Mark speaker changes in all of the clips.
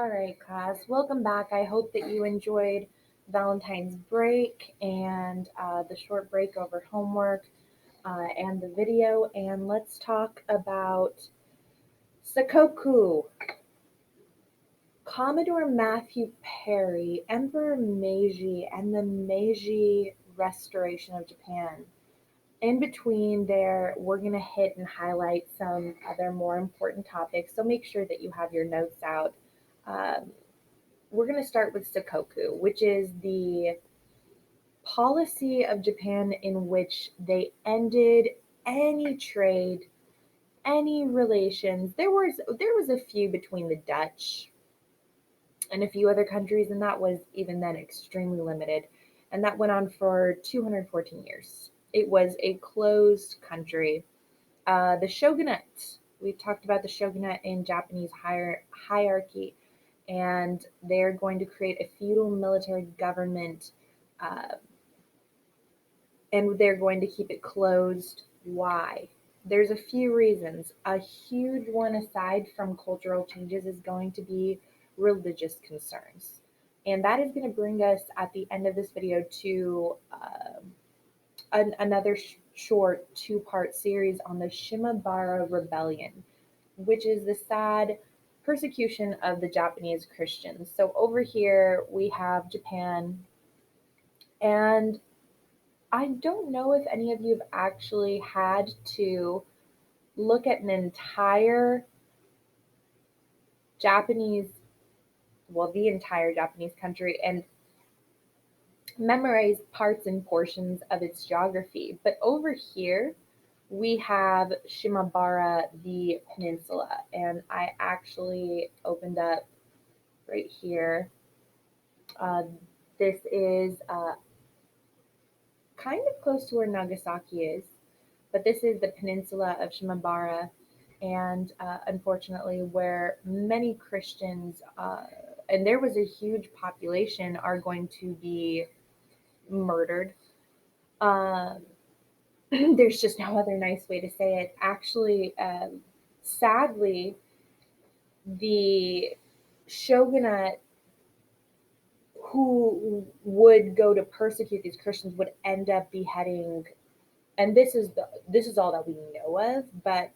Speaker 1: All right, class, welcome back. I hope that you enjoyed Valentine's break and the short break over homework and the video. And let's talk about Sakoku. Commodore Matthew Perry, Emperor Meiji, and the Meiji Restoration of Japan. In between there, we're going to hit and highlight some other more important topics. So make sure that you have your notes out. Um, we're going to start with Sakoku, which is the policy of Japan in which they ended any trade, any relations. There was a few between the Dutch and a few other countries, and that was even then extremely limited. And that went on for 214 years. It was a closed country. The shogunate, we've talked about the shogunate in Japanese hierarchy, and they're going to create a feudal military government, uh, and they're going to keep it closed. Why? There's a few reasons. A huge one, aside from cultural changes, is going to be religious concerns. And that is going to bring us at the end of this video to another short two-part series on the Shimabara Rebellion, which is the sad persecution of the Japanese Christians. So over here we have Japan, and I don't know if any of you have actually had to look at an entire Japanese, well, the entire Japanese country and memorize parts and portions of its geography. But over here, we have Shimabara, the peninsula, and I actually opened up right here. Uh, this is kind of close to where Nagasaki is, but this is the peninsula of Shimabara, and unfortunately, where many Christians, and there was a huge population, are going to be murdered. Um, there's just no other nice way to say it. Actually, sadly, the shogunate who would go to persecute these Christians would end up beheading, and this is all that we know of, but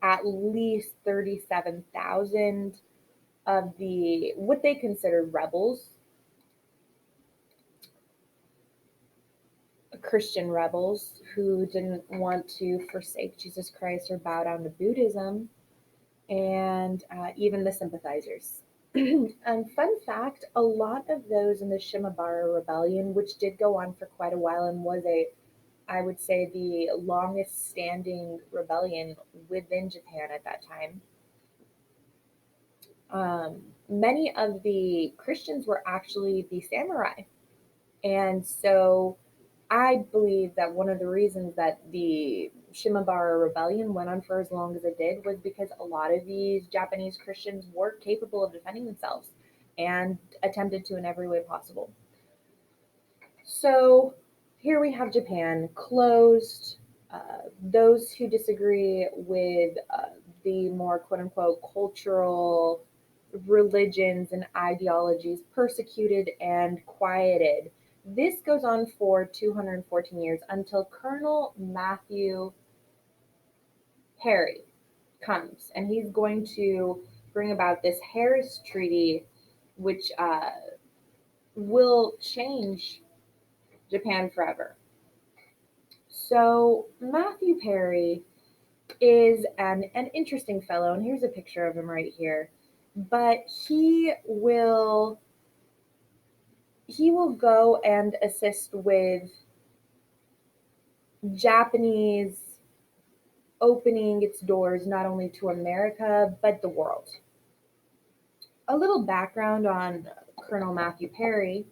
Speaker 1: at least 37,000 of the what they considered rebels, Christian rebels who didn't want to forsake Jesus Christ or bow down to Buddhism, and even the sympathizers. And fun fact, a lot of those in the Shimabara Rebellion, which did go on for quite a while and was I would say, the longest standing rebellion within Japan at that time, many of the Christians were actually the samurai. And so I believe that one of the reasons that the Shimabara Rebellion went on for as long as it did was because a lot of these Japanese Christians were capable of defending themselves and attempted to in every way possible. So here we have Japan closed. Those who disagree with the more quote unquote cultural religions and ideologies persecuted and quieted. This goes on for 214 years until Colonel Matthew Perry comes, and he's going to bring about this Harris Treaty, which will change Japan forever. So Matthew Perry is an interesting fellow, and here's a picture of him right here. But he will go and assist with Japanese opening its doors not only to America but the world. A little background on Colonel Matthew Perry.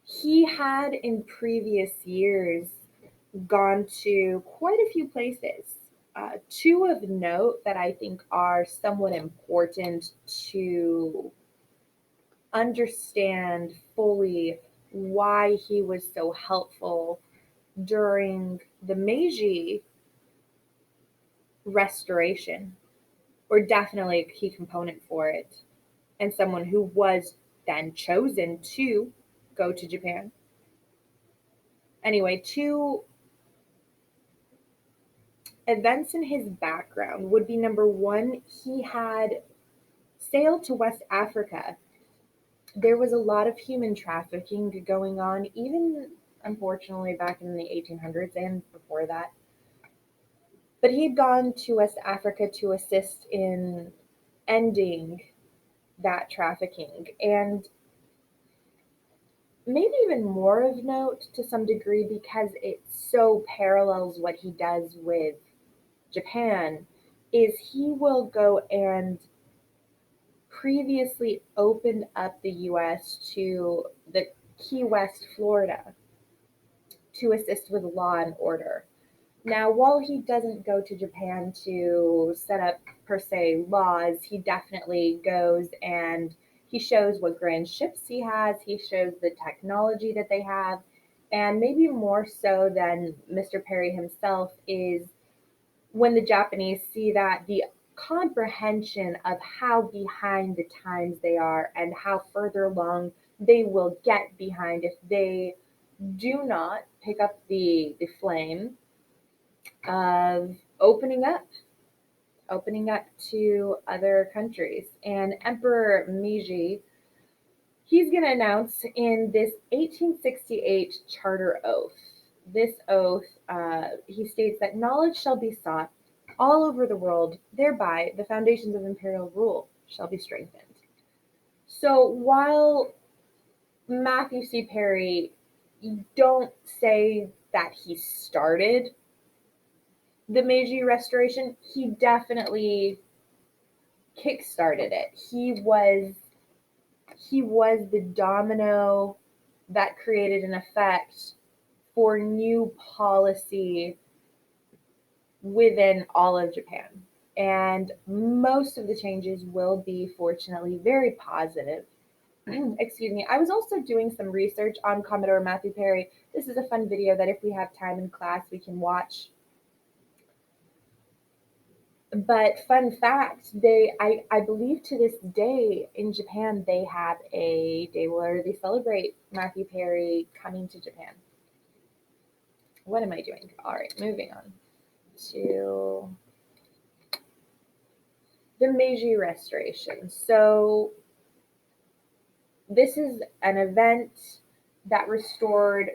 Speaker 1: He had in previous years gone to quite a few places. Two of note that I think are somewhat important to understand fully why he was so helpful during the Meiji restoration. or definitely a key component for it, and someone who was then chosen to go to Japan. Anyway, two events in his background would be number one, he had sailed to West Africa. There was a lot of human trafficking going on, even unfortunately back in the 1800s and before that. But he had gone to West Africa to assist in ending that trafficking. And maybe even more of note to some degree because it so parallels what he does with Japan, is he will go and previously opened up the US to the Key West, Florida, to assist with law and order. Now, while he doesn't go to Japan to set up per se laws, he definitely goes and he shows what grand ships he has, he shows the technology that they have, and maybe more so than Mr. Perry himself is when the Japanese see that the comprehension of how behind the times they are and how further along they will get behind if they do not pick up the flame of opening up to other countries. And Emperor Meiji, he's going to announce in this 1868 charter oath. This oath, he states that knowledge shall be sought all over the world, thereby the foundations of imperial rule shall be strengthened. So while Matthew C. Perry, you don't say that he started the Meiji Restoration, he definitely kickstarted it. He was the domino that created an effect for new policy within all of Japan. And most of the changes will be, fortunately, very positive. Excuse me. I was also doing some research on Commodore Matthew Perry. This is a fun video that if we have time in class, we can watch. But fun fact, I believe to this day in Japan, they have a day where they celebrate Matthew Perry coming to Japan. What am I doing? All right, moving on to the Meiji Restoration. So this is an event that restored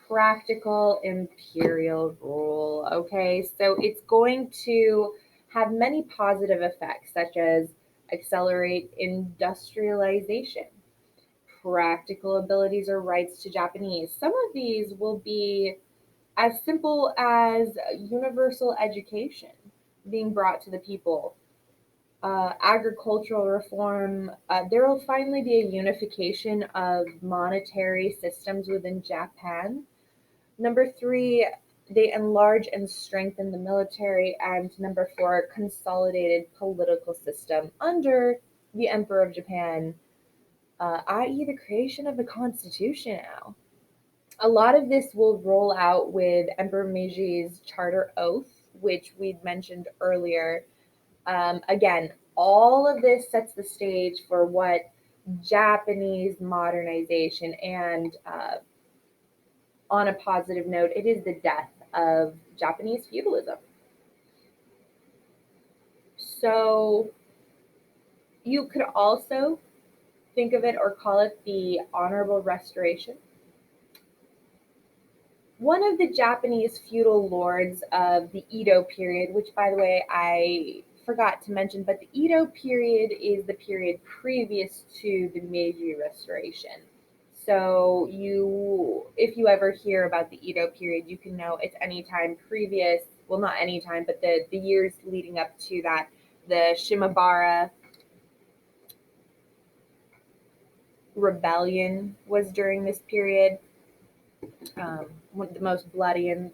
Speaker 1: practical imperial rule. Okay, so it's going to have many positive effects, such as accelerate industrialization, practical abilities or rights to Japanese. Some of these will be as simple as universal education being brought to the people, agricultural reform. There will finally be a unification of monetary systems within Japan. Number three, they enlarge and strengthen the military. And number four, consolidated political system under the Emperor of Japan, i.e., the creation of a constitution now. A lot of this will roll out with Emperor Meiji's charter oath, which we'd mentioned earlier. Again, all of this sets the stage for what Japanese modernization and, on a positive note, it is the death of Japanese feudalism. So you could also think of it or call it the honorable restoration. One of the Japanese feudal lords of the Edo period, which, by the way, I forgot to mention, but the Edo period is the period previous to the Meiji Restoration. So if you ever hear about the Edo period, you can know it's any time previous, well, not any time, but the years leading up to that. The Shimabara rebellion was during this period, one of the most bloody and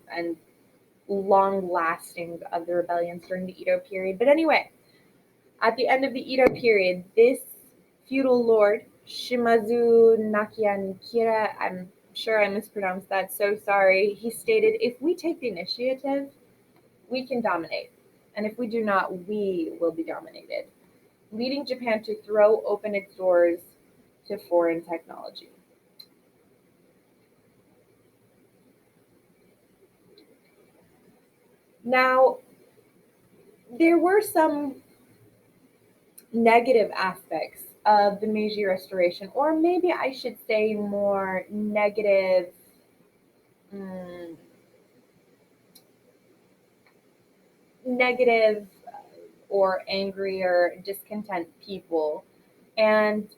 Speaker 1: long lasting of the rebellions during the Edo period. But anyway, at the end of the Edo period, this feudal lord, Shimazu Nakianikira, I'm sure I mispronounced that, so sorry, he stated, if we take the initiative, we can dominate. And if we do not, we will be dominated, leading Japan to throw open its doors to foreign technology. Now, there were some negative aspects of the Meiji Restoration, or maybe I should say more negative, mm, negative or angry or discontent people. And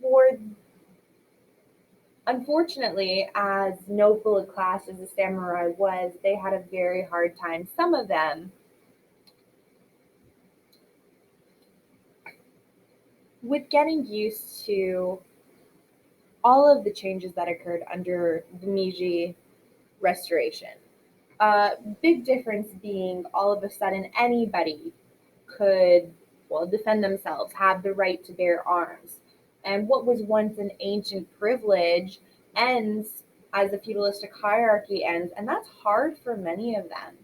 Speaker 1: for unfortunately, as noble a class as the samurai was, they had a very hard time. Some of them with getting used to all of the changes that occurred under the Meiji Restoration. Big difference being all of a sudden anybody could, well, defend themselves, have the right to bear arms. And what was once an ancient privilege ends as a feudalistic hierarchy ends, and that's hard for many of them.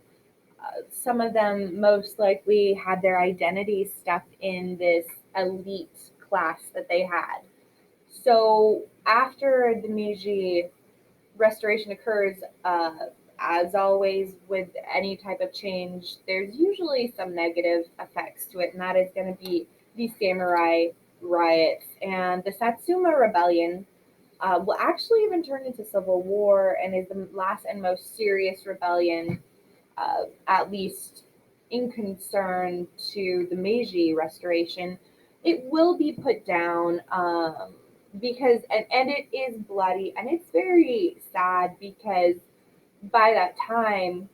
Speaker 1: Some of them most likely had their identity stuck in this elite class that they had. So after the Meiji Restoration occurs, as always with any type of change, there's usually some negative effects to it, and that is going to be the samurai riots and the Satsuma Rebellion. Will actually even turn into civil war and is the last and most serious rebellion, at least in concern to the Meiji Restoration. It will be put down, because and it is bloody and it's very sad because by that time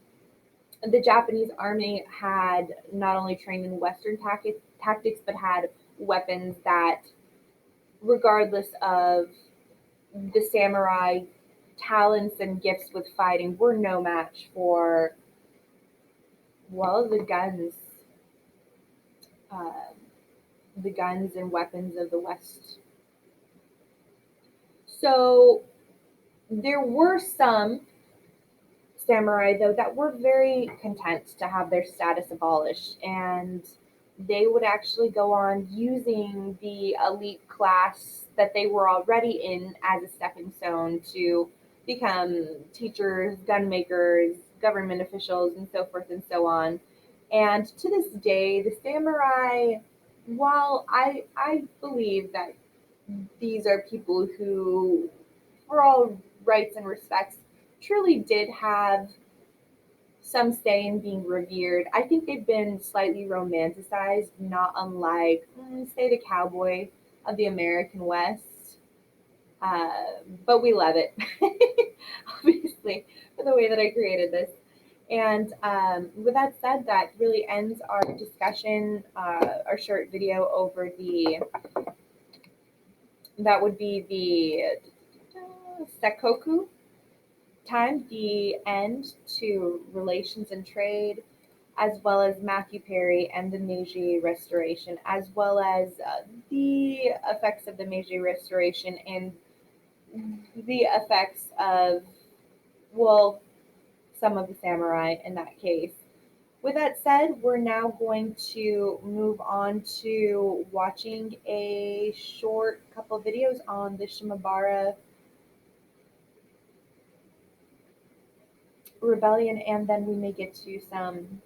Speaker 1: the Japanese army had not only trained in Western tactics but had weapons that, regardless of the samurai talents and gifts with fighting, were no match for, well, uh, the guns and weapons of the West. So there were some samurai, though, that were very content to have their status abolished, and they would actually go on using the elite class that they were already in as a stepping stone to become teachers, gun makers, government officials, and so forth and so on. And to this day, the samurai, while I believe that these are people who, for all rights and respects, truly did have some say in being revered. I think they've been slightly romanticized, not unlike, say, the cowboy of the American West. But we love it, obviously, for the way that I created this. And with that said, that really ends our discussion, our short video over that would be the Sakoku time, the end to relations and trade, as well as Matthew Perry and the Meiji Restoration, as well as the effects of the Meiji Restoration and the effects of, well, some of the samurai in that case. With that said, we're now going to move on to watching a short couple of videos on the Shimabara Rebellion, and then we may get to some